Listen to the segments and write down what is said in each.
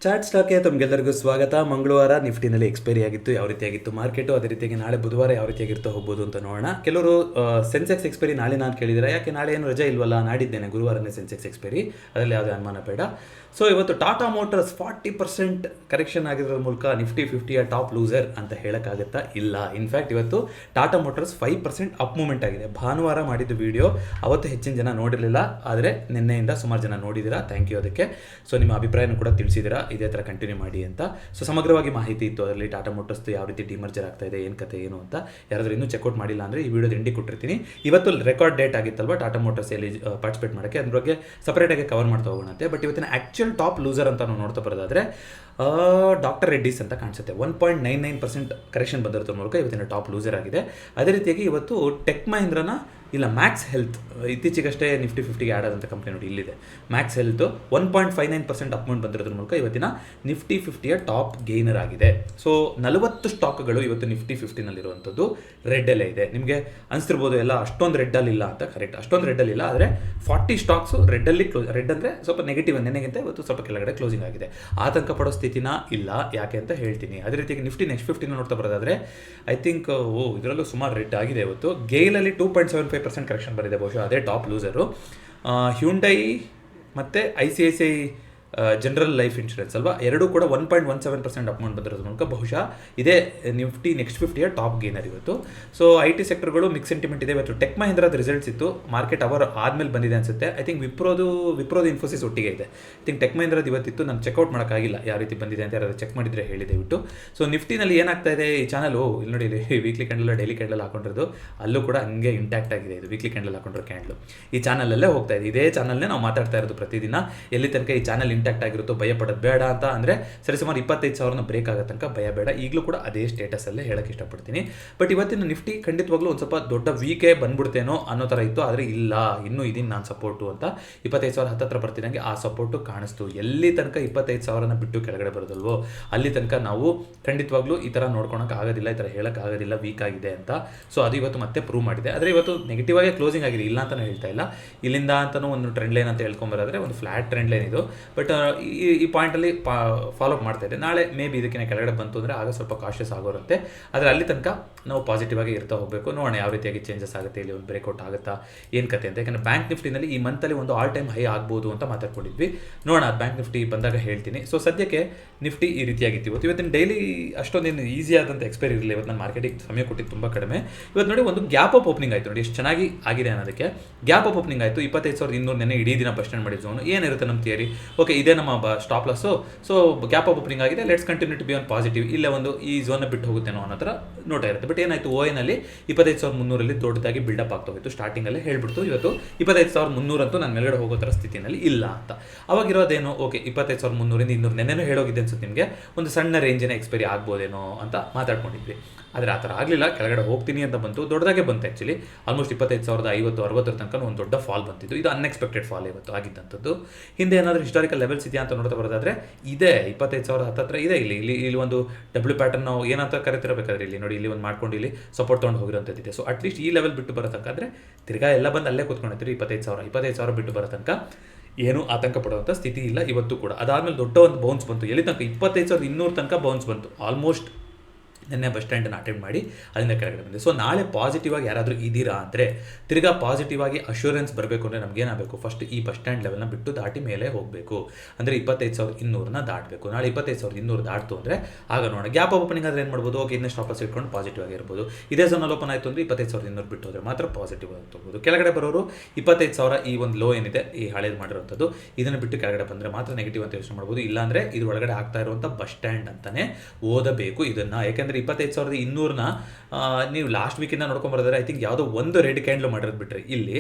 Chat ಸ್ಟಾಕ್ಗೆ ತಮಗೆಲ್ಲರಿಗೂ ಸ್ವಾಗತ. ಮಂಗಳವಾರ ನಿಫ್ಟಿನಲ್ಲಿ ಎಕ್ಸ್ಪೈರಿ ಆಗಿತ್ತು, ಯಾವ ರೀತಿಯಾಗಿತ್ತು ಮಾರ್ಕೆಟು, ಅದೇ ರೀತಿಯಾಗಿ ನಾಳೆ ಬುಧವಾರ ಯಾವ ರೀತಿಯಾಗಿರ್ತಾ ಹೋಗ್ಬೋದು ಅಂತ ನೋಡೋಣ. ಕೆಲವರು ಸೆನ್ಸೆಕ್ಸ್ ಎಕ್ಸ್ಪೈರಿ ನಾಳೆ ನಾನು ಕೇಳಿದರೆ, ಯಾಕೆ ನಾಳೆ ಏನು ರಜೆ ಇಲ್ವಲ್ಲ, ನಾಡಿದ್ದೇನೆ ಗುರುವಾರನೇ ಸೆನ್ಸೆಕ್ಸ್ ಎಕ್ಸ್ಪೈರಿ, ಅದರಲ್ಲಿ ಯಾವುದೇ ಅನುಮಾನ ಬೇಡ. ಸೊ ಇವತ್ತು ಟಾಟಾ ಮೋಟರ್ಸ್ 40% ಕರೆಕ್ಷನ್ ಆಗಿರೋದ್ರ ಮೂಲಕ ನಿಫ್ಟಿ 50ಯ ಟಾಪ್ ಲೂಸರ್ ಅಂತ ಹೇಳೋಕ್ಕಾಗುತ್ತಾ? ಇಲ್ಲ. ಇನ್ಫ್ಯಾಕ್ಟ್ ಇವತ್ತು ಟಾಟಾ ಮೋಟರ್ಸ್ 5% ಅಪ್ ಮೂವ್ಮೆಂಟ್ ಆಗಿದೆ. ಭಾನುವಾರ ಮಾಡಿದ್ದು ವಿಡಿಯೋ ಅವತ್ತು ಹೆಚ್ಚಿನ ಜನ ನೋಡಿರಲಿಲ್ಲ, ಆದರೆ ನಿನ್ನೆಯಿಂದ ಸುಮಾರು ಜನ ನೋಡಿದ್ದೀರಾ, ಥ್ಯಾಂಕ್ ಯು ಅದಕ್ಕೆ. ಸೊ ನಿಮ್ಮ ಅಭಿಪ್ರಾಯನೂ ಕೂಡ ತಿಳಿಸಿದ್ದೀರಾ, ಇದೇ ಥರ ಕಂಟಿನ್ಯೂ ಮಾಡಿ ಅಂತ. ಸೊ ಸಮಗ್ರವಾಗಿ ಮಾಹಿತಿ ಇತ್ತು ಅದರಲ್ಲಿ, ಟಾಟಾ ಮೋಟರ್ಸ್ದು ಯಾವ ರೀತಿ ಡಿಮರ್ಜರ್ ಆಗ್ತಾ ಇದೆ, ಏನು ಕತೆ ಏನು ಅಂತ. ಯಾರಾದರೂ ಇನ್ನೂ ಚೆಕ್ಔಟ್ ಮಾಡಿಲ್ಲ ಅಂದರೆ ಈ ವಿಡಿಯೋದ ಎಂಡಿ ಕೊಟ್ಟಿರ್ತೀನಿ. ಇವತ್ತು ರೆಕಾರ್ಡ್ ಡೇಟ್ ಆಗಿತ್ತಲ್ವ ಟಾಟಾ ಮೋಟರ್ಸ್ ಎಲ್ಲಿ ಪಾರ್ಟಿಸಿಪೇಟ್ ಮಾಡೋಕ್ಕೆ, ಅದ್ರ ಬಗ್ಗೆ ಸಪರೇಟಾಗಿ ಕವರ್ ಮಾಡ್ತಾ ಹೋಗೋಣಂತೆ. ಬಟ್ ಇವತ್ತಿನ ಆ್ಯಕ್ಚುಯಲ್ ಟಾಪ್ ಲೂಸರ್ ಅಂತ ನಾವು ನೋಡ್ತಾ ಬರೋದಾದರೆ ಡಾಕ್ಟರ್ ರೆಡ್ಡೀಸ್ ಅಂತ ಕಾಣಿಸುತ್ತೆ. 1.99% ಕರೆಕ್ಷನ್ ಬಂದಿರೋದ್ರ ಮೂಲಕ ಇವತ್ತಿನ ಟಾಪ್ ಲೂಸರ್ ಆಗಿದೆ. ಅದೇ ರೀತಿಯಾಗಿ ಇವತ್ತು ಟೆಕ್ ಮಹೀಂದ್ರನ ಇಲ್ಲ ಮ್ಯಾಕ್ಸ್ ಹೆಲ್ತ್, ಇತ್ತೀಚೆಗಷ್ಟೇ ನಿಫ್ಟಿ 50ಗೆ ಆ್ಯಡ್ ಆದಂಥ ಕಂಪ್ನಿ ನೋಡಿ ಇಲ್ಲಿದೆ. ಮ್ಯಾಕ್ಸ್ ಹೆಲ್ತ್ 1.59% ಅಪ್ಮೌಂಟ್ ಬಂದಿರೋದ್ರ ಮೂಲಕ ಇವತ್ತಿನ ನಿಫ್ಟಿ 50ಯ ಟಾಪ್ ಗೇನರ್ ಆಗಿದೆ. ಸೊ 40 ಸ್ಟಾಕ್ಗಳು ಇವತ್ತು ನಿಫ್ಟಿ 50ನಲ್ಲಿರುವಂಥದ್ದು ರೆಡ್ಡಲ್ಲೇ ಇದೆ. ನಿಮಗೆ ಅನಿಸ್ತಿರ್ಬೋದು ಎಲ್ಲ ಅಷ್ಟೊಂದು ರೆಡ್ಡಲ್ಲಿ ಇಲ್ಲ ಅಂತ. ಕರೆಕ್ಟ್, ಅಷ್ಟೊಂದು ರೆಡ್ಡಲ್ಲಿ ಇಲ್ಲ, ಆದರೆ 40 ಸ್ಟಾಕ್ಸು ರೆಡ್ಡಲ್ಲಿ ರೆಡ್ ಅಂದರೆ ಸ್ವಲ್ಪ ನೆಗೆಟಿವ್, ನೆನೆಗಿಂತ ಇವತ್ತು ಸ್ವಲ್ಪ ಕೆಳಗಡೆ ಕ್ಲೋಸಿಂಗ್ ಆಗಿದೆ. ಆತಂಕ ಪಡೋ ಸ್ಥಿತಿನ ಇಲ್ಲ, ಯಾಕೆ ಅಂತ ಹೇಳ್ತೀನಿ. ಅದೇ ರೀತಿಯಾಗಿ ನಿಫ್ಟಿ ನೆಕ್ಸ್ಟ್ 50 ನೋಡ್ತಾ ಬರೋದಾದರೆ ಐ ಥಿಂಕ್ ಇದರಲ್ಲೂ ಸುಮಾರು ರೆಡ್ ಆಗಿದೆ ಇವತ್ತು. ಗೇಲಲ್ಲಿ 2.75% ಕರೆಕ್ಷನ್ ಬರಿದೆ, ಬಹುಶಃ ಅದೇ ಟಾಪ್ ಲೂಸರು. ಹ್ಯುಂಡೈ ಮತ್ತು ICICI ಜನರಲ್ ಲೈಫ್ ಇನ್ಶೂರೆನ್ಸ್ ಅಲ್ವಾ, ಎರಡೂ ಕೂಡ 1.17% ಅಮೌಂಟ್ ಬಂದಿರೋದ್ರ ಮೂಲಕ ಬಹುಶಃ ಇದೇ ನಿಫ್ಟಿ ನೆಕ್ಸ್ಟ್ 50ಯ ಟಾಪ್ ಗೇನರ್ ಇವತ್ತು. ಸೊ IT ಸೆಕ್ಟರ್ಗಳು ಮಿಕ್ಸ್ ಸೆಂಟಿಮೆಂಟ್ ಇದೆ. ಇವತ್ತು ಟೆಕ್ ಮಹೀಂದ್ರದ ರಿಸಲ್ಟ್ಸ್ ಇತ್ತು, ಮಾರ್ಕೆಟ್ ಅವರ್ ಆದಮೇಲೆ ಬಂದಿದೆ ಅನಿಸುತ್ತೆ. ಐ ಥಿಂಕ್ ವಿಪ್ರೋದು ಇನ್ಫೋಸಿಸ್ ಒಟ್ಟಿಗೆ ಇದೆ. ಐ ಥಿಂಕ್ ಟೆಕ್ ಮಹೀಂದ್ರದ್ದು ಇವತ್ತಿತ್ತು, ನಾನು ಚೆಕ್ಔಟ್ ಮಾಡೋಕ್ಕಾಗಿಲ್ಲ ಯಾವ ರೀತಿ ಬಂದಿದೆ ಅಂತ. ಯಾರಾದರೂ ಚೆಕ್ ಮಾಡಿದರೆ ಹೇಳಿದೆ ಬಿಟ್ಟು. ಸೊ ನಿಫ್ಟಿನಲ್ಲಿ ಏನಾಗ್ತಾ ಇದೆ, ಈ ಚಾನಲ್ ಇಲ್ಲಿ ನೋಡಿ, ಇಲ್ಲಿ ವೀಕ್ಲಿ ಕ್ಯಾಂಡಲ್ ಡೈಲಿ ಕ್ಯಾಂಡಲ್ ಹಾಕೊಂಡಿರೋದು, ಅಲ್ಲೂ ಕೂಡ ಹಂಗೆ ಇಂಟ್ಯಾಕ್ಟ್ ಆಗಿದೆ. ಇದು ವೀಕ್ಲಿ ಕ್ಯಾಂಡಲ್ ಹಾಕೊಂಡಿರೋ ಕ್ಯಾಂಡಲು ಈ ಚಾನಲಲ್ಲೇ ಹೋಗ್ತಾ ಇದೆ. ಇದೇ ಚಾನಲ್ನೇ ನಾವು ಮಾತಾಡ್ತಾ ಇರೋದು ಪ್ರತಿದಿನ. ಎಲ್ಲಿ ತನಕ ಈ ಚಾನಲ್ ಇಂಟ್ಯಾಕ್ಟ್ ಆಗಿರುತ್ತೋ ಭಯ ಪಡೋದು ಬೇಡ ಅಂತ. ಅಂದರೆ ಸರಿಸುಮಾರು 25,000 ಬ್ರೇಕ್ ಆಗೋ ತನಕ ಭಯ ಬೇಡ. ಈಗಲೂ ಕೂಡ ಅದೇ ಸ್ಟೇಟಸಲ್ಲೇ ಹೇಳೋಕ್ಕೆ ಇಷ್ಟಪಡ್ತೀನಿ. ಬಟ್ ಇವತ್ತಿನ ನಿಫ್ಟಿ ಖಂಡಿತವಾಗ್ಲೂ ಒಂದು ಸ್ವಲ್ಪ ದೊಡ್ಡ ವೀಕೇ ಬಂದ್ಬಿಡ್ತೇನೋ ಅನ್ನೋ ಥರ ಇತ್ತು, ಆದರೆ ಇಲ್ಲ, ಇನ್ನೂ ಇದೀನಿ ನಾನು ಸಪೋರ್ಟು ಅಂತ. 25,000 ಹತ್ತತ್ರ ಬರ್ತಿದ್ದಂಗೆ ಆ ಸಪೋರ್ಟು ಕಾಣಿಸ್ತು. ಎಲ್ಲಿ ತನಕ 25,000 ಬಿಟ್ಟು ಕೆಳಗಡೆ ಬರೋದಲ್ವೋ ಅಲ್ಲಿ ತನಕ ನಾವು ಖಂಡಿತವಾಗ್ಲೂ ಈ ಥರ ನೋಡ್ಕೊಳಕ್ಕೆ ಆಗೋದಿಲ್ಲ, ಈ ಥರ ಹೇಳೋಕ್ಕೆ ಆಗೋದಿಲ್ಲ, ವೀಕ್ ಆಗಿದೆ ಅಂತ. ಸೊ ಅದು ಇವತ್ತು ಮತ್ತೆ ಪ್ರೂವ್ ಮಾಡಿದೆ. ಆದರೆ ಇವತ್ತು ನೆಗೆಟಿವ್ ಆಗಿ ಕ್ಲೋಸಿಂಗ್ ಆಗಿದೆ, ಇಲ್ಲ ಅಂತಲೂ ಹೇಳ್ತಾ ಇಲ್ಲ. ಇಲ್ಲಿಂದ ಅಂತಲೂ ಒಂದು ಟ್ರೆಂಡ್ ಲೈನ್ ಅಂತ ಹೇಳ್ಕೊಂಬರೋದ್ರೆ ಒಂದು ಫ್ಲಾಟ್ ಟ್ರೆಂಡ್ ಲೈನ್ ಇದು. ಬಟ್ ಈ ಪಾಯಿಂಟಲ್ಲಿ ಫಾಲೋ ಅಪ್ ಮಾಡ್ತಾ ಇದೆ. ನಾಳೆ ಮೇ ಬಿ ಇದಕ್ಕಿಂತ ಕೆಳಗಡೆ ಬಂತು ಅಂದರೆ ಆಗ ಸ್ವಲ್ಪ ಕಾಶಿಯಸ್ ಆಗೋರುತ್ತೆ. ಆದರೆ ಅಲ್ಲಿ ತನಕ ನಾವು ಪಾಸಿಟಿವ್ ಆಗಿ ಇರ್ತಾ ಹೋಗಬೇಕು. ನೋಡೋಣ ಯಾವ ರೀತಿಯಾಗಿ ಚೇಂಜಸ್ ಆಗುತ್ತೆ, ಇಲ್ಲಿ ಒಂದು ಬ್ರೇಕ್ಔಟ್ ಆಗುತ್ತಾ, ಏನು ಕತೆ ಅಂತ. ಯಾಕಂದರೆ ಬ್ಯಾಂಕ್ ನಿಫ್ಟಿನಲ್ಲಿ ಈ ಮಂತಲ್ಲಿ ಒಂದು ಆಲ್ ಟೈಮ್ ಹೈ ಆಗ್ಬೋದು ಅಂತ ಮಾತಾಡ್ಕೊಂಡಿದ್ವಿ. ನೋಡೋಣ ಬ್ಯಾಂಕ್ ನಿಫ್ಟಿ ಬಂದಾಗ ಹೇಳ್ತೀನಿ. ಸೊ ಸದ್ಯಕ್ಕೆ ನಿಫ್ಟಿ ಈ ರೀತಿಯಾಗಿತ್ತು. ಇವತ್ತಿನ ಡೈಲಿ ಅಷ್ಟೊಂದೇನು ಈಸಿ ಆದಂಥ ಎಕ್ಸ್ಪೈರಿ ಇರಲಿಲ್ಲ. ಇವತ್ತು ನಾನು ಮಾರ್ಕೆಟಿಗೆ ಸಮಯ ಕೊಟ್ಟಿದ್ದು ತುಂಬ ಕಡಿಮೆ. ಇವತ್ತು ನೋಡಿ ಒಂದು ಗ್ಯಾಪ್ ಅಪ್ ಓಪನಿಂಗ್ ಆಯಿತು, ನೋಡಿ ಎಷ್ಟು ಚೆನ್ನಾಗಿ ಆಗಿದೆ ಅನ್ನೋದಕ್ಕೆ. ಗ್ಯಾಪ್ ಅಪ್ ಓಪನಿಂಗ್ ಆಯಿತು. 25,200 ನೆನೆ ಇಡೀ ದಿನ ಬಸ್ ಸ್ಟ್ಯಾಂಡ್ ಮಾಡಿದ ಝೋನು. ಏನಿರುತ್ತೆ ನಮ್ಮ ಥಿಯರಿ, ಓಕೆ ಇದೇ ನಮ್ಮ stop loss. So gap up opening ಆಗಿದೆ, let's continue to be on positive. ಇಲ್ಲೇ ಒಂದು ಈ ಝೋನ್ನ ಬಿಟ್ಟು ಹೋಗುತ್ತೇನೋ ಅನ್ನೋ ಥರ ನೋಟ ಇರುತ್ತೆ. ಬಟ್ ಏನಾಯಿತು, ON-ಅಲ್ಲಿ 25,300 ದೊಡ್ಡದಾಗಿ ಬಿಲ್ಡಪ್ ಆಗ್ತಾ ಹೋಯಿತು. ಸ್ಟಾರ್ಟಿಂಗಲ್ಲೇ ಹೇಳ್ಬಿಡ್ತು ಇವತ್ತು 25,300 ಅಂತೂ ನಾನು ಮೇಲ್ಗಡೆ ಹೋಗೋ ಥರ ಸ್ಥಿತಿನಲ್ಲಿ ಇಲ್ಲ ಅಂತ. ಅವಾಗಿರೋದೇನು, ಓಕೆ 25,300 200 ನೆನ್ನೆನೂ ಹೇಳೋಗಿದ್ದೆ ಅನ್ಸುತ್ತೆ ನಿಮಗೆ, ಒಂದು ಸಣ್ಣ ರೇಂಜಿನ ಎಕ್ಸ್ಪೈರಿ ಆಗ್ಬೋದೇನೋ ಅಂತ ಮಾತಾಡ್ಕೊಂಡಿದ್ವಿ. ಆದರೆ ಆ ಥರ ಆಗಲಿಲ್ಲ, ಕೆಳಗಡೆ ಹೋಗ್ತೀನಿ ಅಂತ ಬಂತು, ದೊಡ್ಡದಾಗೆ ಬಂತು. ಆ್ಯಕ್ಚುಲಿ ಆಲ್ಮೋಸ್ಟ್ 25,050-60 ತನಕ ಒಂದು ದೊಡ್ಡ ಫಾಲ್ ಬಂತಿತ್ತು. ಇದು ಅನ್ಎಕ್ಸ್ಪೆಕ್ಟೆಡ್ ಫಾಲ್ ಇವತ್ತು ಆಗಿದ್ದಂಥದ್ದು. ಹಿಂದೆ ಏನಾದರೂ ಹಿಸ್ಟಾರಿಕಲ್ ಲೆವೆಲ್ಸ್ ಇದೆಯಾ ಅಂತ ನೋಡ್ತಾ ಬರೋದಾದರೆ ಇದೆ, 25,000 ಹತ್ತತ್ರ ಇದೆ. ಇಲ್ಲಿ ಒಂದು ಡಬ್ಲ್ಯೂ ಪ್ಯಾಟರ್ನ್ ನಾವು ಏನಂತ ಕರಿತಿರಬೇಕಾದ್ರೆ ಇಲ್ಲಿ ನೋಡಿ, ಇಲ್ಲಿ ಒಂದು ಮಾಡ್ಕೊಂಡು ಇಲ್ಲಿ ಸಪೋರ್ಟ್ ತೊಗೊಂಡು ಹೋಗಿರೋಂಥದ್ದಿದೆ. ಸೊ ಅಟ್ಲೀಸ್ಟ್ ಈ ಲೆವೆಲ್ ಬಿಟ್ಟು ಬರೋ ತನಕ, ಅಂದರೆ ತಿರ್ಗಾ ಎಲ್ಲ ಬಂದು ಅಲ್ಲೇ ಕೂತ್ಕೊಂಡಿರ್ತೀರಿ. 25,000 ಬಿಟ್ಟು ಬರೋ ತನಕ ಏನೂ ಆತಂಕ ಪಡುವಂಥ ಸ್ಥಿತಿ ಇಲ್ಲ ಇವತ್ತು ಕೂಡ. ಅದಾದಮೇಲೆ ದೊಡ್ಡ ಒಂದು ಬೌನ್ಸ್ ಬಂತು. ಎಲ್ಲಿ ತನಕ 25,200 ತನಕ ಬೌನ್ಸ್ ಬಂತು. ಆಲ್ಮೋಸ್ಟ್ ನಿನ್ನೆ ಬಸ್ ಸ್ಟ್ಯಾಂಡನ್ನು ಅಟೆಂಡ್ ಮಾಡಿ ಅಲ್ಲಿಂದ ಕೆಳಗಡೆ ಬಂದೆ. ಸೊ ನಾಳೆ ಪಾಸಿಟಿವ್ ಆಗಿ ಯಾರಾದರೂ ಇದ್ದೀರಾ ಅಂದರೆ, ತಿರ್ಗಾ ಪಾಸಿಟಿವ್ ಆಗಿ ಅಶ್ಯೂರೆನ್ಸ್ ಬರಬೇಕು ಅಂದರೆ ನಮಗೇನಾಗಬೇಕು, ಫಸ್ಟ್ ಈ ಬಸ್ ಸ್ಟ್ಯಾಂಡ್ ಲೆವೆಲ್ನ ಬಿಟ್ಟು ದಾಟಿ ಮೇಲೆ ಹೋಗಬೇಕು. ಅಂದರೆ 25,200 ದಾಟಬೇಕು. ನಾಳೆ 25,200 ದಾಟ್ತು ಅಂದರೆ ಆಗ ನೋಡೋಣ. ಗ್ಯಾಪ್ ಓಪನಿಂಗ್ ಆದರೆ ಏನು ಮಾಡ್ಬೋದು, ಓಕೆ ಇನ್ನೇ ಸ್ಟಾಪ್ ಲಾಸ್ ಇಟ್ಕೊಂಡು ಪಾಸಿಟಿವ್ ಆಗಿರ್ಬೋದು. ಇದೇ ಝೋನಲ್ಲಿ ಓಪನ್ ಆಯಿತು ಅಂದರೆ 25,200 ಬಿಟ್ಟು ಹೋದರೆ ಮಾತ್ರ ಪಾಸಿಟಿವ್ ಆಗಿ ತೊಗೋಬೋದು. ಕೆಳಗಡೆ ಬರೋರು 25,000 ಈ ಒಂದು ಲೋ ಏನಿದೆ, ಈ ಹಳೇದು ಮಾಡಿರೋಂಥದ್ದು, ಇದನ್ನು ಬಿಟ್ಟು ಕೆಳಗಡೆ ಬಂದರೆ ಮಾತ್ರ ನೆಗೆಟಿವ್ ಅಂತ ಯೋಚನೆ ಮಾಡ್ಬೋದು. ಇಲ್ಲಾಂದರೆ ಇದು ಒಳಗಡೆ ಆಗ್ತಾ ಇರುವಂಥ ಬಸ್ ಸ್ಟ್ಯಾಂಡ್ ಅಂತಲೇ ಓದಬೇಕು ಇದನ್ನು. ಯಾಕೆಂದರೆ 25,200 ನೀವು ಲಾಸ್ಟ್ ವೀಕಿಂದ ನೋಡ್ಕೊಂಬರೋದ್ರೆ ಐ ಥಿಂಕ್ ಯಾವುದೋ ಒಂದು ರೆಡ್ ಕ್ಯಾಂಡ್ಲು ಮಾಡಿರೋದು ಬಿಟ್ಟರೆ ಇಲ್ಲಿ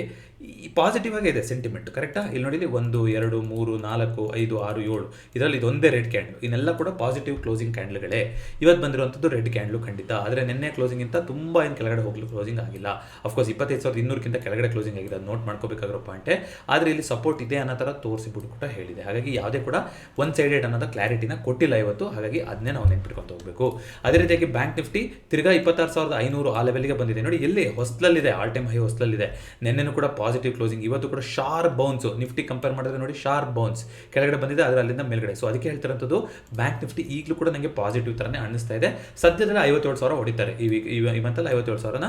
ಪಾಸಿಟಿವ್ ಆಗಿ ಇದೆ ಸೆಂಟಿಮೆಂಟ್. ಕರೆಕ್ಟಾ? ಇಲ್ಲಿ ನೋಡಿ, 1 2 3 4 5 6 7 ಇದರಲ್ಲಿ ಇದೊಂದೇ ರೆಡ್ ಕ್ಯಾಂಡ್ಲು. ಇನ್ನೆಲ್ಲ ಕೂಡ ಪಾಸಿಟಿವ್ ಕ್ಲೋಸಿಂಗ್ ಕ್ಯಾಂಡ್ಲ್ಗಳೇ. ಇವತ್ತು ಬಂದಿರುವಂಥದ್ದು ರೆಡ್ ಕ್ಯಾಂಡ್ಲು ಖಂಡಿತ. ಆದರೆ ನಿನ್ನೆ ಕ್ಲೋಸಿಂಗಿಂತ ತುಂಬ ಏನು ಕೆಳಗಡೆ ಹೋಗಲು ಕ್ಲೋಸಿಂಗ್ ಆಗಿಲ್ಲ. ಅಫ್ಕೋರ್ಸ್ 25,200ಕ್ಕಿಂತ ಕೆಳಗಡೆ ಕ್ಲೋಸಿಂಗ್ ಆಗಿದೆ, ಅದು ನೋಟ್ ಮಾಡ್ಕೋಬೇಕಾಗಿರೋ ಪಾಯಿಂಟೇ. ಆದರೆ ಇಲ್ಲಿ ಸಪೋರ್ಟ್ ಇದೆ ಅನ್ನೋ ಥರ ತೋರಿಸಿಬಿಟ್ಟು ಕೂಡ ಹೇಳಿದೆ. ಹಾಗಾಗಿ ಯಾವುದೇ ಕೂಡ ಒನ್ ಸೈಡೆಡ್ ಅನ್ನೋದು ಕ್ಲಾರಿಟಿನ ಕೊಟ್ಟಿಲ್ಲ ಇವತ್ತು. ಹಾಗಾಗಿ ಅದನ್ನೇ ನಾವು ನೆನ್ಪಿಟ್ಕೊತ ಹೋಗಬೇಕು. ಅದೇ ರೀತಿಯಾಗಿ ಬ್ಯಾಂಕ್ ನಿಫ್ಟಿ ತಿರ್ಗಾ 26,500 ಆ ಲೆವೆಲ್ಗೆ ಬಂದಿದೆ ನೋಡಿ, ಎಲ್ಲಿ ಹೊಸದಲ್ಲಿದೆ, ಆಲ್ ಟೈಮ್ ಹೈ ಹೊಸದಲ್ಲಿದೆ. ನೆನ್ನೆನೂ ಕೂಡ ಪಾಸಿಟಿವ್ ಕ್ಲೋಸಿಂಗ್, ಇವತ್ತು ಕೂಡ ಶಾರ್ಪ್ ಬೌನ್ಸು. ನಿಫ್ಟಿ ಕಂಪೇರ್ ಮಾಡಿದ್ರೆ ನೋಡಿ ಶಾರ್ಪ್ ಬೌನ್ಸ್ ಕೆಳಗಡೆ ಬಂದಿದೆ, ಆದರೆ ಅಲ್ಲಿಂದ ಮೇಲ್ಗಡೆ. ಸೊ ಅದಕ್ಕೆ ಹೇಳ್ತಿರೋಂಥದ್ದು ಬ್ಯಾಂಕ್ ನಿಫ್ಟಿ ಈಗಲೂ ಕೂಡ ನನಗೆ ಪಾಸಿಟಿವ್ ಥರನೇ ಅನ್ನಿಸ್ತಾ ಇದೆ. ಸದ್ಯದಲ್ಲಿ 57,000 ಹೊಡಿತಾರೆ, ಈ ಮಂತಲ್ಲಿ 57,000ನ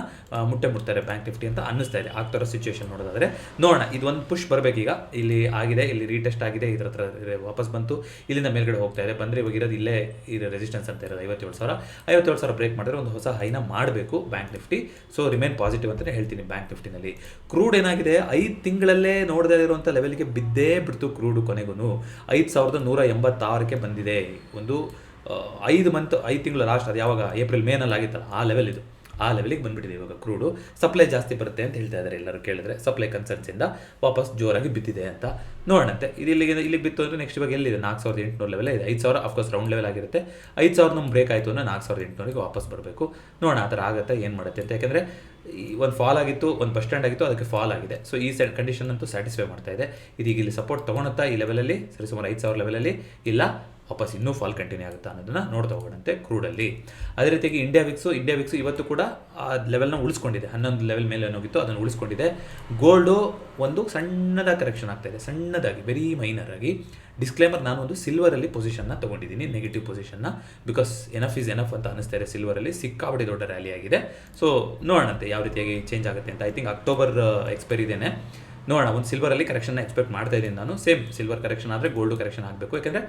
ಮುಟ್ತಾರೆ ಬ್ಯಾಂಕ್ ನಿಫ್ಟಿ ಅಂತ ಅನ್ನಿಸ್ತಾ ಇದೆ. ಆಗ್ತಾರೋ ಸಿಚುವೇಶನ್ ನೋಡೋದಾದ್ರೆ ನೋಡೋಣ. ಇದೊಂದು ಪುಷ್ ಬರಬೇಕೀಗ. ಇಲ್ಲಿ ಆಗಿದೆ, ಇಲ್ಲಿ ರೀಟೆಸ್ಟ್ ಆಗಿದೆ, ಇದರ ಹತ್ರ ವಾಪಸ್ ಬಂತು, ಇಲ್ಲಿಂದ ಮೇಲ್ಗಡೆ ಹೋಗ್ತಾ ಇದೆ. ಬಂದರೆ ಇವಾಗ ಇರೋದು ಇಲ್ಲೇ ಇದು ರೆಸಿಸ್ಟೆನ್ಸ್ ಅಂತ ಇರೋದು 57,000 ಬ್ರೇಕ್ ಮಾಡಿದ್ರೆ ಒಂದು ಹೊಸ ಹೈನ ಮಾಡಬೇಕು bank Nifty. So remain positive ಅಂತಲೇ ಹೇಳ್ತೀನಿ ಬ್ಯಾಂಕ್ ನಿಫ್ಟಿನಲ್ಲಿ. ಕ್ರೂಡ್ ಏನಾಗಿದೆ, 5 ತಿಂಗಳಲ್ಲೇ ನೋಡದೇ ಇರುವಂಥ ಲೆವೆಲ್ಗೆ ಬಿದ್ದೇ ಬಿಡ್ತು ಕ್ರೂಡು. ಕೊನೆಗೂ 5,186ಕ್ಕೆ ಬಂದಿದೆ. ಒಂದು 5 ತಿಂಗಳು ಲಾಸ್ಟ್, ಅದು ಯಾವಾಗ ಏಪ್ರಿಲ್ ಮೇನಲ್ಲಿ ಆಗಿತ್ತಲ್ಲ ಆ ಲೆವೆಲ್ ಇದು, ಆ ಲೆವೆಲಿಗೆ ಬಂದುಬಿಟ್ಟಿದೆ ಇವಾಗ ಕ್ರೂಡು. ಸಪ್ಲೈ ಜಾಸ್ತಿ ಬರುತ್ತೆ ಅಂತ ಹೇಳ್ತಾ ಇದ್ದಾರೆ ಎಲ್ಲರೂ ಕೇಳಿದ್ರೆ, ಸಪ್ಲೈ ಕನ್ಸರ್ನ್ಸಿಂದ ವಾಪಸ್ ಜೋರಾಗಿ ಬಿದ್ದಿದೆ ಅಂತ. ನೋಡೋಣಂತೆ ಇದು ಇಲ್ಲಿಗೆ ಬಿತ್ತು ಅಂದರೆ ನೆಕ್ಸ್ಟ್ ಇವಾಗ ಎಲ್ಲಿದೆ, 4,800 ಲೆವೆಲ್ ಇದೆ. 5,000 ಅಫ್ಕೋರ್ಸ್ ರೌಂಡ್ ಲೆವೆಲ್ ಆಗಿರುತ್ತೆ. 5,000 ನಮ್ಗೆ ಬ್ರೇಕ್ ಆಯಿತು ಅಂದರೆ 4,800ಗೆ ವಾಪಸ್ ಬರಬೇಕು. ನೋಡೋಣ ಆ ಥರ ಆಗುತ್ತೆ, ಏನು ಮಾಡುತ್ತೆ ಅಂತ. ಯಾಕೆಂದರೆ ಒಂದು ಫಾಲ್ ಆಗಿತ್ತು, ಒಂದು ಬಸ್ ಸ್ಟ್ಯಾಂಡ್ ಆಗಿತ್ತು, ಅದಕ್ಕೆ ಫಾಲ್ ಆಗಿದೆ. ಸೊ ಈ ಕಂಡೀಷನ್ ಅಂತೂ ಸ್ಯಾಟಿಸ್ಫೈ ಮಾಡ್ತಾ ಇದೆ. ಇದೀಗ ಇಲ್ಲಿ ಸಪೋರ್ಟ್ ತೊಗೊಳುತ್ತಾ ಈ ಲೆವೆಲಲ್ಲಿ, ಸರಿಸುಮಾರು 5,000 ಲೆವೆಲಲ್ಲಿ, ಇಲ್ಲ ವಾಪಸ್ ಇನ್ನೂ ಫಾಲ್ ಕಂಟಿನ್ಯೂ ಆಗುತ್ತಾ ಅನ್ನೋದನ್ನು ನೋಡ್ತಾ ಹೋಗೋಣಂತೆ ಕ್ರೂಡಲ್ಲಿ. ಅದೇ ರೀತಿಯಾಗಿ ಇಂಡಿಯಾ ವಿಕ್ಸು ಇವತ್ತು ಕೂಡ ಆ ಲೆವೆಲ್ನ ಉಳಿಸ್ಕೊಂಡಿದೆ. 11 ಲೆವೆಲ್ ಮೇಲೆ ಏನಾಗಿತ್ತು ಅದನ್ನು ಉಳಿಸ್ಕೊಂಡಿದೆ. ಗೋಲ್ಡು ಒಂದು ಸಣ್ಣದಾಗಿ ಕರೆಕ್ಷನ್ ಆಗ್ತಾ ಇದೆ, ಸಣ್ಣದಾಗಿ, ವೆರಿ ಮೈನರ್ ಆಗಿ. ಡಿಸ್ಕ್ಲೇಮರ್, ನಾನು ಒಂದು ಸಿಲ್ವರಲ್ಲಿ ಪೊಸಿಷನ್ನ ತೊಗೊಂಡಿದ್ದೀನಿ, ನೆಗೆಟಿವ್ ಪೊಸಿಷನ್ನ, ಬಿಕಾಸ್ ಎನಫ್ ಈಸ್ ಎನಫ್ ಅಂತ ಅನ್ನಿಸ್ತಾ ಇದೆ. ಸಿಲ್ವರಲ್ಲಿ ಸಿಕ್ಕಾಪಟ್ಟೆ ದೊಡ್ಡ ರ್ಯಾಲಿ ಆಗಿದೆ. ಸೊ ನೋಡೋಣಂತೆ ಯಾವ ರೀತಿಯಾಗಿ ಚೇಂಜ್ ಆಗುತ್ತೆ ಅಂತ. ಐ ಥಿಂಕ್ ಅಕ್ಟೋಬರ್ ಎಕ್ಸ್ಪೈರಿ ಇದೇನೆ. ನೋಡೋಣ, ಒಂದು ಸಿಲ್ವರಲ್ಲಿ ಕರೆಕ್ಷನ್ನ ಎಕ್ಸ್ಪೆಕ್ಟ್ ಮಾಡ್ತಾ ಇದ್ದೀನಿ ನಾನು. ಸೇಮ್ ಸಿಲ್ವರ್ ಕರೆಕ್ಷನ್ ಆದರೆ ಗೋಲ್ಡು ಕರೆಕ್ಷನ್ ಆಗಬೇಕು, ಯಾಕೆಂದರೆ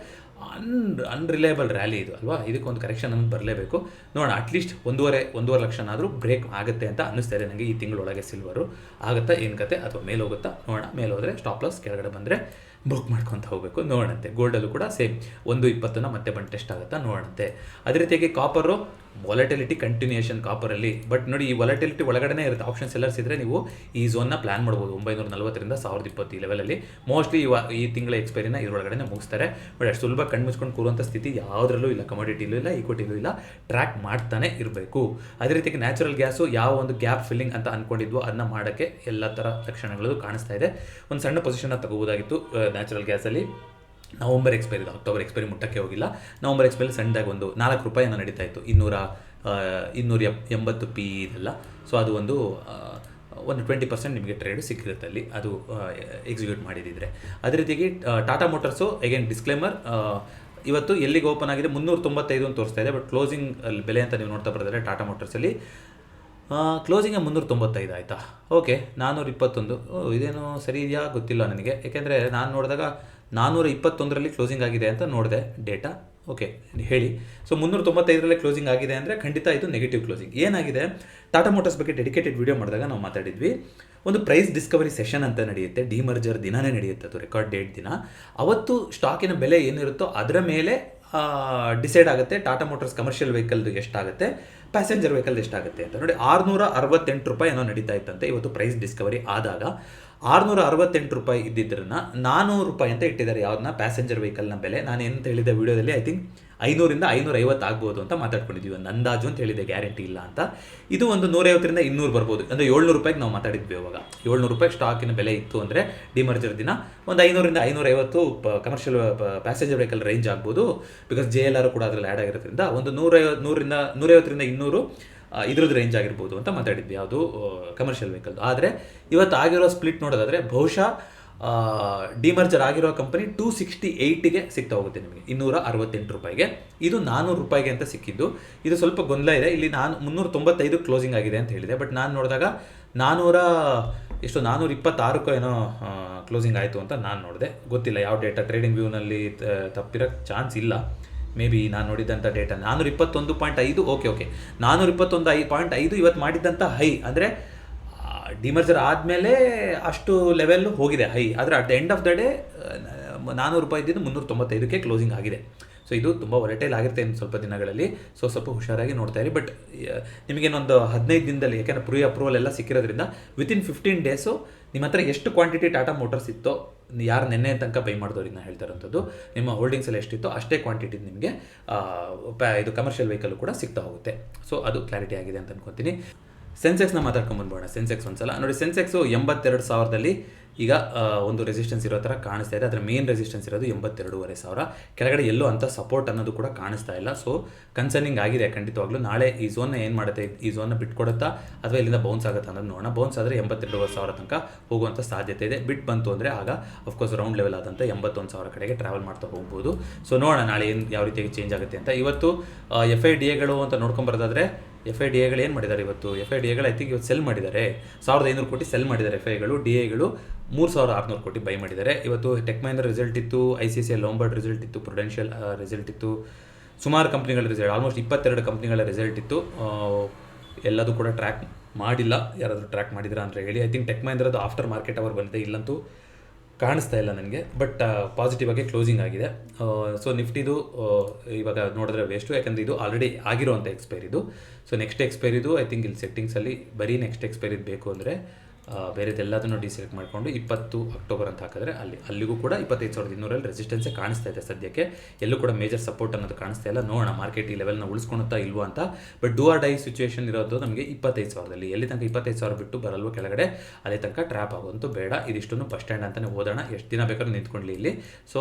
ಅನ್ರಿಲಯಬಲ್ ರ್ಯಾಲಿ ಇದು ಅಲ್ವಾ, ಇದಕ್ಕೊಂದು ಕರೆಕ್ಷನ್ ಅನ್ನೋದು ಬರಲೇಬೇಕು. ನೋಡೋಣ, ಅಟ್ಲೀಸ್ಟ್ ಒಂದೂವರೆ ಲಕ್ಷನಾದರೂ ಬ್ರೇಕ್ ಆಗುತ್ತೆ ಅಂತ ಅನ್ನಿಸ್ತಾ ಇದೆ ನನಗೆ ಈ ತಿಂಗಳೊಳಗೆ. ಸಿಲ್ವರು ಆಗುತ್ತಾ ಏನು ಕತೆ, ಅಥವಾ ಮೇಲೆ ಹೋಗುತ್ತಾ ನೋಡೋಣ. ಮೇಲೆ ಹೋದರೆ ಸ್ಟಾಪ್ ಲಾಸ್, ಕೆಳಗಡೆ ಬಂದರೆ ಬುಕ್ ಮಾಡ್ಕೊತ ಹೋಗಬೇಕು. ನೋಡೋಣಂತೆ. ಗೋಲ್ಡಲ್ಲೂ ಕೂಡ ಸೇಮ್ 1.20ನ ಮತ್ತೆ ಬಂದು ಟೆಸ್ಟ್ ಆಗುತ್ತಾ ನೋಡೋಣಂತೆ. ಅದೇ ರೀತಿಯಾಗಿ ಕಾಪರು ವಾಲಟಿಲಿಟಿ ಕಂಟಿನ್ಯೂಯೇಷನ್ ಕಾಪರಲ್ಲಿ. ಬಟ್ ನೋಡಿ, ಈ ವಾಲಟಿಲಿಟಿ ಒಳಗಡೆ ಇರುತ್ತೆ. ಆಪ್ಷನ್ ಸೆಲ್ಲರ್ಸ್ ಇದ್ದರೆ ನೀವು ಈ ಝೋನ್ನ ಪ್ಲಾನ್ ಮಾಡ್ಬೋದು. 940ರಿಂದ 1,020 ಈ ಲೆವೆಲಲ್ಲಿ ಮೋಸ್ಟ್ಲಿ ಈ ತಿಂಗಳ ಎಕ್ಸ್ಪೈರಿನ ಇದರೊಳಗಡೆ ಮುಗಿಸ್ತಾರೆ. ಬಟ್ ಅಷ್ಟು ಸುಲಭ ಕಣ್ಮುಚ್ಕೊಂಡು ಕೂರುವಂಥ ಸ್ಥಿತಿ ಯಾವುದರಲ್ಲೂ ಇಲ್ಲ, ಕಮೋಡಿಟಿಲೂ ಇಲ್ಲ, ಈಕ್ವಿಟಿಲೂ ಇಲ್ಲ. ಟ್ರ್ಯಾಕ್ ಮಾಡ್ತಾನೆ ಇರಬೇಕು. ಅದೇ ರೀತಿಯಾಗಿ ನ್ಯಾಚುರಲ್ ಗ್ಯಾಸು ಯಾವ ಒಂದು ಗ್ಯಾಪ್ ಫಿಲ್ಲಿಂಗ್ ಅಂತ ಅಂದ್ಕೊಂಡಿದ್ವೋ ಅದನ್ನ ಮಾಡೋಕ್ಕೆ ಎಲ್ಲ ಥರ ಲಕ್ಷಣಗಳು ಕಾಣಿಸ್ತಾ ಇದೆ. ಒಂದು ಸಣ್ಣ ಪೊಸಿಷನ್ನ ತಗೋಬೋದಾಗಿತ್ತು ನ್ಯಾಚುರಲ್ ಗ್ಯಾಸಲ್ಲಿ. ನವಂಬರ್ ಎಕ್ಸ್ಪೈರಿ ಇದೆ, ಅಕ್ಟೋಬರ್ ಎಕ್ಸ್ಪೈರಿ ಮುಟ್ಟಕ್ಕೆ ಹೋಗಿಲ್ಲ. ನವಂಬರ್ ಎಕ್ಸ್ಪೈರಿ ಸಣ್ಣದಾಗಿ ಒಂದು 4 ರೂಪಾಯಿನ ನಡೀತಾ ಇತ್ತು, 280 ಪಿ ಇದೆಲ್ಲ. ಸೊ ಅದು ಒಂದು 20% ನಿಮಗೆ ಟ್ರೇಡ್ ಸಿಕ್ಕಿರುತ್ತೆ ಅಲ್ಲಿ, ಅದು ಎಕ್ಸಿಕ್ಯೂಟ್ ಮಾಡಿದಿದ್ರೆ. ಅದೇ ರೀತಿಯಾಗಿ ಟಾಟಾ ಮೋಟರ್ಸು, ಅಗೇನ್ ಡಿಸ್ಕ್ಲೇಮರ್, ಇವತ್ತು ಎಲ್ಲಿಗೆ ಓಪನ್ ಆಗಿದೆ 395 ಅಂತ ತೋರಿಸ್ತಾ ಇದೆ. ಬಟ್ ಕ್ಲೋಸಿಂಗ್ ಬೆಲೆ ಅಂತ ನೀವು ನೋಡ್ತಾ ಬರೆದರೆ ಟಾಟಾ ಮೋಟರ್ಸಲ್ಲಿ ಕ್ಲೋಸಿಂಗ್ 395 ಆಯಿತಾ. ಓಕೆ, 421. ಇದೇನು ಸರಿ ಇದೆಯಾ ಗೊತ್ತಿಲ್ಲ ನನಗೆ, ಯಾಕೆಂದರೆ ನಾನು ನೋಡಿದಾಗ 421ರಲ್ಲಿ ಕ್ಲೋಸಿಂಗ್ ಆಗಿದೆ ಅಂತ ನೋಡಿದೆ ಡೇಟಾ. ಓಕೆ, ಹೇಳಿ. ಸೊ 395ರಲ್ಲೇ ಕ್ಲೋಸಿಂಗ್ ಆಗಿದೆ ಅಂದರೆ ಖಂಡಿತ ಇದು ನೆಗೆಟಿವ್ ಕ್ಲೋಸಿಂಗ್. ಏನಾಗಿದೆ, ಟಾಟಾ ಮೋಟರ್ಸ್ ಬಗ್ಗೆ ಡೆಡಿಕೇಟೆಡ್ ವಿಡಿಯೋ ಮಾಡಿದಾಗ ನಾವು ಮಾತಾಡಿದ್ವಿ. ಒಂದು ಪ್ರೈಸ್ ಡಿಸ್ಕವರಿ ಸೆಷನ್ ಅಂತ ನಡೆಯುತ್ತೆ, ಡಿಮರ್ಜರ್ ದಿನವೇ ನಡೆಯುತ್ತೆ, ಅದು ರೆಕಾರ್ಡ್ ಡೇಟ್ ದಿನ. ಅವತ್ತು ಸ್ಟಾಕಿನ ಬೆಲೆ ಏನಿರುತ್ತೋ ಅದರ ಮೇಲೆ ಡಿಸೈಡ್ ಆಗುತ್ತೆ ಟಾಟಾ ಮೋಟರ್ಸ್ ಕಮರ್ಷಿಯಲ್ ವೆಹಿಕಲ್ದು ಎಷ್ಟಾಗುತ್ತೆ, ಪ್ಯಾಸೆಂಜರ್ ವೆಹಿಕಲ್ ಎಷ್ಟಾಗುತ್ತೆ ಅಂತ. ನೋಡಿ, 668 ರೂಪಾಯಿ ಏನೋ ನಡೀತಾ ಇತ್ತಂತೆ ಇವತ್ತು ಪ್ರೈಸ್ ಡಿಸ್ಕವರಿ ಆದಾಗ. 668 ರೂಪಾಯಿ ಇದ್ದಿದ್ರನ್ನ 400 ರೂಪಾಯಿ ಅಂತ ಇಟ್ಟಿದ್ದಾರೆ ಯಾವ್ದನ್ನ, ಪ್ಯಾಸೆಂಜರ್ ವೆಹಿಕಲ್ನ ಬೆಲೆ. ನಾನು ಏನಂತ ಹೇಳಿದ್ದೆ ವಿಡಿಯೋದಲ್ಲಿ, ಐ ಥಿಂಕ್ 500ರಿಂದ 550 ಆಗ್ಬೋದು ಅಂತ ಮಾತಾಡ್ಕೊಂಡಿದ್ವಿ, ಒಂದು ಅಂದಾಜು ಅಂತ ಹೇಳಿದೆ, ಗ್ಯಾರಂಟಿ ಇಲ್ಲ ಅಂತ. ಇದು ಒಂದು 150ರಿಂದ 200 ಬರ್ಬೋದು, ಅಂದರೆ 700 ರೂಪಾಯಿಗೆ ನಾವು ಮಾತಾಡಿದ್ವಿ. ಇವಾಗ 700 ರೂಪಾಯಿ ಸ್ಟಾಕಿನ ಬೆಲೆ ಇತ್ತು ಅಂದರೆ ಡಿಮರ್ಜರ್ ದಿನ ಒಂದು 500ರಿಂದ 550 ಕಮರ್ಷಿಯಲ್ ಪ್ಯಾಸೆಂಜರ್ ವೆಹಿಕಲ್ ರೇಂಜ್ ಆಗ್ಬೋದು. ಬಿಕಾಸ್ JLR ಕೂಡ ಅದರಲ್ಲಿ ಆ್ಯಡ್ ಆಗಿರೋದ್ರಿಂದ ಒಂದು 150ರಿಂದ 200 ಇದ್ರದ್ದು ರೇಂಜ್ ಆಗಿರ್ಬೋದು ಅಂತ ಮಾತಾಡಿದ್ವಿ, ಯಾವುದು ಕಮರ್ಷಿಯಲ್ ವೆಹಿಕಲ್. ಆದರೆ ಇವತ್ತು ಆಗಿರೋ ಸ್ಪ್ಲಿಟ್ ನೋಡೋದಾದರೆ ಬಹುಶಃ ಡಿಮರ್ಜರ್ ಆಗಿರೋ ಕಂಪನಿ 268ಗೆ ಸಿಗ್ತಾ ಹೋಗುತ್ತೆ ನಿಮಗೆ, 268 ರೂಪಾಯಿಗೆ. ಇದು 400 ರೂಪಾಯಿಗೆ ಅಂತ ಸಿಕ್ಕಿದ್ದು. ಇದು ಸ್ವಲ್ಪ ಗೊಂದಲ ಇದೆ ಇಲ್ಲಿ. 395 ಕ್ಲೋಸಿಂಗ್ ಆಗಿದೆ ಅಂತ ಹೇಳಿದೆ, ಬಟ್ ನಾನು ನೋಡಿದಾಗ 426 ಏನೋ ಕ್ಲೋಸಿಂಗ್ ಆಯಿತು ಅಂತ ನಾನು ನೋಡಿದೆ. ಗೊತ್ತಿಲ್ಲ ಯಾವ ಡೇಟಾ, ಟ್ರೇಡಿಂಗ್ ವ್ಯೂನಲ್ಲಿ ತಪ್ಪಿರೋಕ್ಕೆ ಚಾನ್ಸ್ ಇಲ್ಲ. ಮೇ ಬಿ ನಾನು ನೋಡಿದಂಥ ಡೇಟಾ 421.5. ಓಕೆ 421.5 ಇವತ್ತು ಮಾಡಿದ್ದಂಥ ಹೈ. ಅಂದರೆ ಡಿಮರ್ಜರ್ ಆದಮೇಲೆ ಅಷ್ಟು ಲೆವೆಲ್ ಹೋಗಿದೆ ಹೈ, ಆದರೆ at the end of the day 400 ರೂಪಾಯಿ ಇದ್ದಿದ್ದು 395ಕ್ಕೆ ಕ್ಲೋಸಿಂಗ್ ಆಗಿದೆ. ಸೊ ಇದು ತುಂಬ ವಾಲಟೈಲ್ ಆಗಿರುತ್ತೆ ಇನ್ನು ಸ್ವಲ್ಪ ದಿನಗಳಲ್ಲಿ. ಸೊ ಸ್ವಲ್ಪ ಹುಷಾರಾಗಿ ನೋಡ್ತಾ ಇರಿ. ಬಟ್ ನಿಮಗೇನೊಂದು 15 ದಿನದಲ್ಲಿ, ಯಾಕೆಂದರೆ ಪ್ರೀ ಅಪ್ರೂವಲ್ ಎಲ್ಲ ಸಿಕ್ಕಿರೋದ್ರಿಂದ ವಿತಿನ್ 15 ಡೇಸು ನಿಮ್ಮ ಹತ್ರ ಎಷ್ಟು ಕ್ವಾಂಟಿಟಿ ಟಾಟಾ ಮೋಟರ್ಸ್ ಇತ್ತೋ, ಯಾರು ನೆನ್ನೆ ತನಕ ಬೈ ಮಾಡಿದವ್ರಿಗೆ ನಾನು ಹೇಳ್ತಾ ಇರೋಂಥದ್ದು, ನಿಮ್ಮ ಹೋಲ್ಡಿಂಗ್ಸ್ ಎಲ್ಲ ಎಷ್ಟಿತ್ತೋ ಅಷ್ಟೇ ಕ್ವಾಂಟಿಟಿ ನಿಮಗೆ ಇದು ಕಮರ್ಷಿಯಲ್ ವೆಹಿಕಲ್ ಕೂಡ ಸಿಗ್ತಾ ಹೋಗುತ್ತೆ. ಸೊ ಅದು ಕ್ಲಾರಿಟಿ ಆಗಿದೆ ಅಂತ ಅನ್ಕೊತೀನಿ. ಸೆನ್ಸೆಕ್ಸ್ನ ಮಾತಾಡ್ಕೊಂಡ್ಬಂದ್ಬೋಣ. ಸೆನ್ಸೆಕ್ಸ್ ಒಂದ್ಸಲ ನೋಡಿ. ಸೆನ್ಸೆಕ್ಸು 82,000ದಲ್ಲಿ ಈಗ ಒಂದು ರೆಸಿಸ್ಟೆನ್ಸ್ ಇರೋ ಥರ ಕಾಣಿಸ್ತಾ ಇದೆ. ಅದರ ಮೇನ್ ರೆಸಿಸ್ಟೆನ್ಸ್ ಇರೋದು 82,500. ಕೆಳಗಡೆ ಎಲ್ಲೋ ಅಂಥ ಸಪೋರ್ಟ್ ಅನ್ನೋದು ಕೂಡ ಕಾಣಿಸ್ತಾ ಇಲ್ಲ. ಸೊ ಕನ್ಸರ್ನಿಂಗ್ ಆಗಿದೆ ಖಂಡಿತವಾಗ್ಲೂ. ನಾಳೆ ಈ ಝೋನ್ನ ಏನು ಮಾಡುತ್ತೆ, ಈ ಝೋನ್ನ ಬಿಟ್ಕೊಡುತ್ತಾ ಅಥವಾ ಇಲ್ಲಿಂದ ಬೌನ್ಸ್ ಆಗುತ್ತಾ ಅನ್ನೋದು ನೋಡೋಣ. ಬೌನ್ಸ್ ಆದರೆ 82,500 ತನಕ ಹೋಗುವಂಥ ಸಾಧ್ಯತೆ ಇದೆ. ಬಿಟ್ ಬಂತು ಅಂದರೆ ಆಗ ಅಫ್ಕೋರ್ಸ್ ರೌಂಡ್ ಲೆವೆಲ್ ಆದಂಥ 81,000 ಕಡೆಗೆ ಟ್ರಾವೆಲ್ ಮಾಡ್ತಾ ಹೋಗ್ಬೋದು. ಸೊ ನೋಡೋಣ ನಾಳೆ ಏನು ಯಾವ ರೀತಿಯಾಗಿ ಚೇಂಜ್ ಆಗುತ್ತೆ ಅಂತ. ಇವತ್ತು FIDAಗಳು ಅಂತ ನೋಡ್ಕೊಂಬರೋದಾದರೆ FIDAಗಳು ಏನು ಮಾಡಿದ್ದಾರೆ ಇವತ್ತು? FIDAಗಳು ಐ ಥಿಂಕ್ ಇವತ್ತು ಸೆಲ್ ಮಾಡಿದ್ದಾರೆ. 1,500 ಕೋಟಿ ಸೆಲ್ ಮಾಡಿದ್ದಾರೆ FIಗಳು. DIಗಳು 3,600 ಕೋಟಿ ಬೈ ಮಾಡಿದ್ದಾರೆ. ಇವತ್ತು ಟೆಕ್ ಮಹೀಂದ್ರ ರಿಸಲ್ಟ್ ಇತ್ತು, ICICI ಲೋಂಬಾರ್ಡ್ ರಿಸಲ್ಟ್ ಇತ್ತು, ಪ್ರುಡೆನ್ಷಿಯಲ್ ರಿಸಲ್ಟ್ ಇತ್ತು, ಸುಮಾರು ಕಂಪ್ನಿಗಳ ರಿಸಲ್ಟ್, ಆಲ್ಮೋಸ್ಟ್ 22 ಕಂಪ್ನಿಗಳ ರಿಸಲ್ಟ್ ಇತ್ತು. ಎಲ್ಲದೂ ಕೂಡ ಟ್ರ್ಯಾಕ್ ಮಾಡಿಲ್ಲ. ಯಾರಾದರೂ ಟ್ರ್ಯಾಕ್ ಮಾಡಿದ್ರಾ ಅಂತ ಹೇಳಿ. ಐ ಥಿಂಕ್ ಟೆಕ್ ಮಹೀಂದ್ರದ್ದು ಆಫ್ಟರ್ ಮಾರ್ಕೆಟ್ ಅವರ್ ಬಂದಿದೆ, ಇಲ್ಲಂತೂ ಕಾಣಿಸ್ತಾ ಇಲ್ಲ ನನಗೆ. ಬಟ್ ಪಾಸಿಟಿವ್ ಆಗಿ ಕ್ಲೋಸಿಂಗ್ ಆಗಿದೆ. ಸೊ ನಿಫ್ಟಿದು ಇವಾಗ ನೋಡಿದ್ರೆ ವೇಸ್ಟು, ಯಾಕಂದರೆ ಇದು ಆಲ್ರೆಡಿ ಆಗಿರೋವಂಥ ಎಕ್ಸ್ಪೈರಿದು. ಸೊ ನೆಕ್ಸ್ಟ್ ಎಕ್ಸ್ಪೈರಿದು ಐ ಥಿಂಕ್ ಇಲ್ಲಿ ಸೆಟ್ಟಿಂಗ್ಸಲ್ಲಿ ಬರೀ ನೆಕ್ಸ್ಟ್ ಎಕ್ಸ್ಪೈರಿದು ಬೇಕು ಅಂದರೆ ಬೇರೆದೆಲ್ಲದನ್ನು ಡಿಸೆಲೆಕ್ಟ್ ಮಾಡಿಕೊಂಡು 20 ಅಕ್ಟೋಬರ್ ಅಂತ ಹಾಕಿದ್ರೆ ಅಲ್ಲಿಗೂ ಕೂಡ 25,200 ರೆಸಿಸ್ಟೆನ್ಸೇ ಕಾಣಿಸ್ತಾ ಇದೆ ಸದ್ಯಕ್ಕೆ. ಎಲ್ಲೂ ಕೂಡ ಮೇಜರ್ ಸಪೋರ್ಟ್ ಅನ್ನೋದು ಕಾಣಿಸ್ತಾ ಇಲ್ಲ. ನೋಡೋಣ ಮಾರ್ಕೆಟ್ ಈ ಲೆವೆಲ್ನ ಉಳಿಸ್ಕೊಳುತ್ತಾ ಇಲ್ವಾ ಅಂತ. But do or die situation ಇರೋದು ನಮಗೆ 25,000ದಲ್ಲಿ. ಎಲ್ಲಿ ತನಕ 25,000 ಬಿಟ್ಟು ಬರಲ್ವೋ ಕೆಳಗಡೆ, ಅಲ್ಲಿ ತನಕ ಟ್ರ್ಯಾಪ್ ಆಗೋಂತೂ ಬೇಡ. ಇದಿಷ್ಟನ್ನು ಬಸ್ ಸ್ಟ್ಯಾಂಡ್ ಅಂತಲೇ ಓದೋಣ. ಎಷ್ಟು ದಿನ ಬೇಕಾದ್ರೂ ನಿಂತ್ಕೊಳ್ಳಿ ಇಲ್ಲಿ. ಸೊ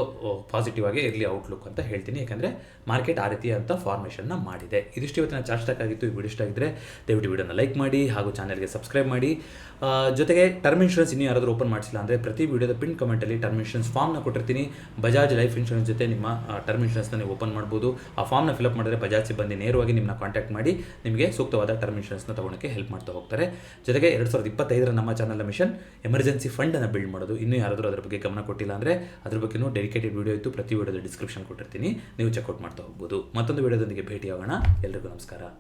ಪಾಸಿಟಿವ್ ಆಗಿ ಇರಲಿ ಔಟ್ಲುಕ್ ಅಂತ ಹೇಳ್ತೀನಿ, ಯಾಕಂದರೆ ಮಾರ್ಕೆಟ್ ಆ ರೀತಿ ಅಂತ ಫಾರ್ಮೇಷನ್ನ ಮಾಡಿದೆ. ಇದಿಷ್ಟು ಇವತ್ತಿನ ಚಾರ್ಟ್ ಸ್ಟಾಕ್ ಆಗಿತ್ತು. ಈ ವಿಡಿಯೋ ಇಷ್ಟ ಆಗಿದ್ದರೆ ದಯವಿಟ್ಟು ವಿಡಿಯೋನ ಲೈಕ್ ಮಾಡಿ ಹಾಗೂ ಚಾನಲ್ಗೆ ಸಬ್ಸ್ಕ್ರೈಬ್ ಮಾಡಿ. ಜೊತೆಗೆ ಟರ್ಮ್ ಇನ್ಶೂರೆನ್ಸ್ ಇನ್ನೂ ಯಾರಾದರೂ ಓಪನ್ ಮಾಡಿಸಿಲ್ಲ ಅಂದರೆ ಪ್ರತಿ ವಿಡಿಯೋದ ಪಿನ್ ಕಮೆಂಟಲ್ಲಿ ಟರ್ಮ್ ಇನ್ಶೂರೆನ್ಸ್ ಫಾರ್ಮ್ನ ಕೊಟ್ಟಿರ್ತೀನಿ. ಬಜಾಜ್ ಲೈಫ್ ಇನ್ಶೂರೆನ್ಸ್ ಜೊತೆ ನಿಮ್ಮ ಟರ್ಮ್ ಇನ್ಶೂರೆನ್ಸ್ನ ನೀವು ಓಪನ್ ಮಾಡ್ಬೋದು. ಆ ಫಾರ್ಮ್ನ ಫಿಲಪ್ ಮಾಡಿದ್ರೆ ಬಜಾಜ್ ಸಿಬ್ಬಂದಿ ನೇರವಾಗಿ ನಿಮ್ಮನ್ನ ಕಾಂಟ್ಯಾಕ್ಟ್ ಮಾಡಿ ನಿಮಗೆ ಸೂಕ್ತವಾದ ಟರ್ಮ್ ಇನ್ಶೂರೆನ್ಸ್ನ ತೊಗೊಳಕ್ಕೆ ಹೆಲ್ಪ್ ಮಾಡ್ತಾ ಹೋಗ್ತಾರೆ. ಜೊತೆಗೆ 2025 ನಮ್ಮ ಚಾನಲ್ನ ಮಿಷನ್ ಎಮರ್ಜೆನ್ಸಿ ಫಂಡನ್ನು ಬಿಲ್ಡ್ ಮಾಡೋದು. ಇನ್ನೂ ಯಾರಾದರೂ ಅದರ ಬಗ್ಗೆ ಗಮನ ಕೊಟ್ಟಿಲ್ಲ ಅಂದರೆ ಅದ್ರ ಬಗ್ಗೆನೂ ಡೆಡಿಕೇಟೆಡ್ ವಿಡಿಯೋ ಇತ್ತು. ಪ್ರತಿ ವಿಡಿಯೋದ ಡಿಸ್ಕ್ರಿಪ್ಷನ್ ಕೊಟ್ಟಿರ್ತೀನಿ, ನೀವು ಚೆಕ್ಔಟ್ ಮಾಡ್ತಾ ಹೋಗ್ಬೋದು. ಮತ್ತೊಂದು ವಿಡಿಯೋದೊಂದಿಗೆ ಭೇಟಿಯಾಗೋಣ. ಎಲ್ರಿಗೂ ನಮಸ್ಕಾರ.